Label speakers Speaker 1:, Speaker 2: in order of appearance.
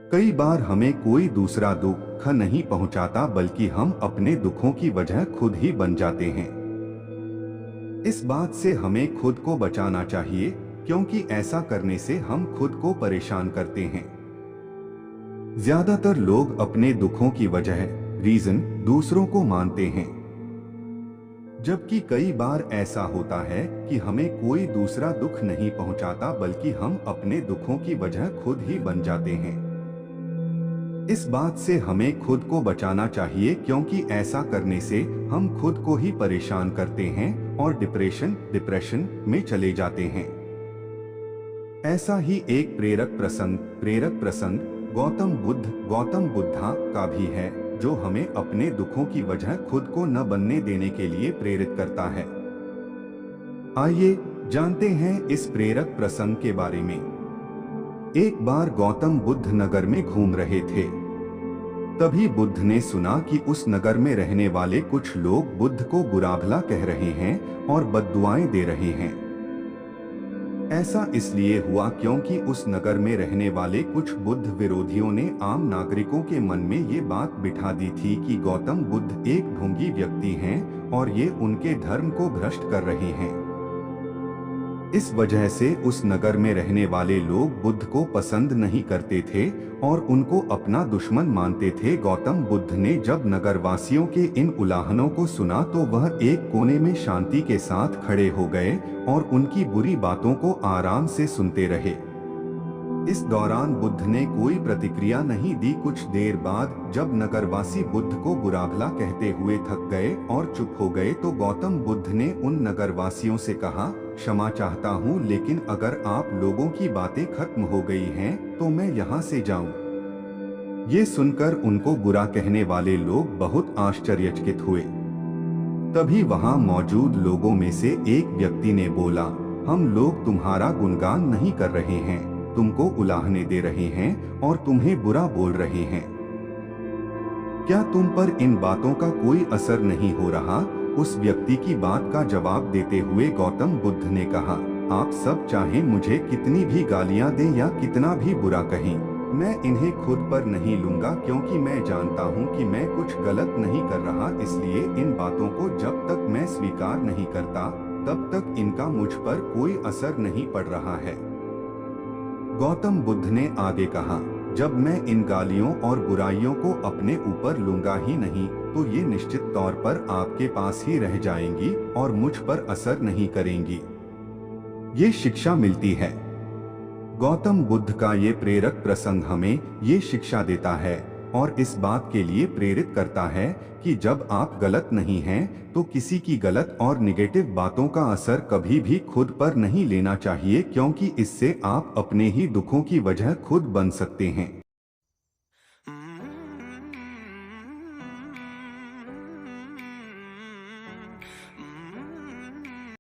Speaker 1: कई बार हमें कोई दूसरा दुख नहीं पहुंचाता, बल्कि हम अपने दुखों की वजह खुद ही बन जाते हैं। इस बात से हमें खुद को बचाना चाहिए, क्योंकि ऐसा करने से हम खुद को परेशान करते हैं। ज्यादातर लोग अपने दुखों की वजह रीजन दूसरों को मानते हैं, जबकि कई बार ऐसा होता है कि हमें कोई दूसरा दुख नहीं पहुंचाता, बल्कि हम अपने दुखों की वजह खुद ही बन जाते हैं। इस बात से हमें खुद को बचाना चाहिए, क्योंकि ऐसा करने से हम खुद को ही परेशान करते हैं और डिप्रेशन में चले जाते हैं। ऐसा ही एक प्रेरक प्रसंग गौतम बुद्धा का भी है, जो हमें अपने दुखों की वजह खुद को न बनने देने के लिए प्रेरित करता है। आइए जानते हैं इस प्रेरक प्रसंग के बारे में। एक बार गौतम बुद्ध नगर में घूम रहे थे। तभी बुद्ध ने सुना कि उस नगर में रहने वाले कुछ लोग बुद्ध को बुरा भला कह रहे हैं और बद्दुआएं दे रहे हैं। ऐसा इसलिए हुआ क्योंकि उस नगर में रहने वाले कुछ बुद्ध विरोधियों ने आम नागरिकों के मन में ये बात बिठा दी थी कि गौतम बुद्ध एक ढोंगी व्यक्ति हैं और ये उनके धर्म को भ्रष्ट कर रहे हैं। इस वजह से उस नगर में रहने वाले लोग बुद्ध को पसंद नहीं करते थे और उनको अपना दुश्मन मानते थे। गौतम बुद्ध ने जब नगरवासियों के इन उलाहनों को सुना तो वह एक कोने में शांति के साथ खड़े हो गए और उनकी बुरी बातों को आराम से सुनते रहे। इस दौरान बुद्ध ने कोई प्रतिक्रिया नहीं दी। कुछ देर बाद जब नगरवासी बुद्ध को बुरा भला कहते हुए थक गए और चुप हो गए, तो गौतम बुद्ध ने उन नगरवासियों से कहा, क्षमा चाहता हूँ, लेकिन अगर आप लोगों की बातें खत्म हो गई हैं तो मैं यहाँ से जाऊँ। ये सुनकर उनको बुरा कहने वाले लोग बहुत आश्चर्यचकित हुए। तभी वहाँ मौजूद लोगों में से एक व्यक्ति ने बोला, हम लोग तुम्हारा गुणगान नहीं कर रहे हैं, तुमको उलाहने दे रहे हैं और तुम्हें बुरा बोल रहे हैं। क्या तुम पर इन बातों का कोई असर नहीं हो रहा? उस व्यक्ति की बात का जवाब देते हुए गौतम बुद्ध ने कहा, आप सब चाहे मुझे कितनी भी गालियां दें या कितना भी बुरा कहें, मैं इन्हें खुद पर नहीं लूंगा, क्योंकि मैं जानता हूं कि मैं कुछ गलत नहीं कर रहा। इसलिए इन बातों को जब तक मैं स्वीकार नहीं करता, तब तक इनका मुझ पर कोई असर नहीं पड़ रहा है। गौतम बुद्ध ने आगे कहा, जब मैं इन गालियों और बुराइयों को अपने ऊपर लूंगा ही नहीं, तो ये निश्चित तौर पर आपके पास ही रह जाएंगी और मुझ पर असर नहीं करेंगी। ये शिक्षा मिलती है। गौतम बुद्ध का ये प्रेरक प्रसंग हमें ये शिक्षा देता है और इस बात के लिए प्रेरित करता है कि जब आप गलत नहीं हैं, तो किसी की गलत और निगेटिव बातों का असर कभी भी खुद पर नहीं लेना चाहिए, क्योंकि इससे आप अपने ही दुखों की वजह खुद बन सकते हैं।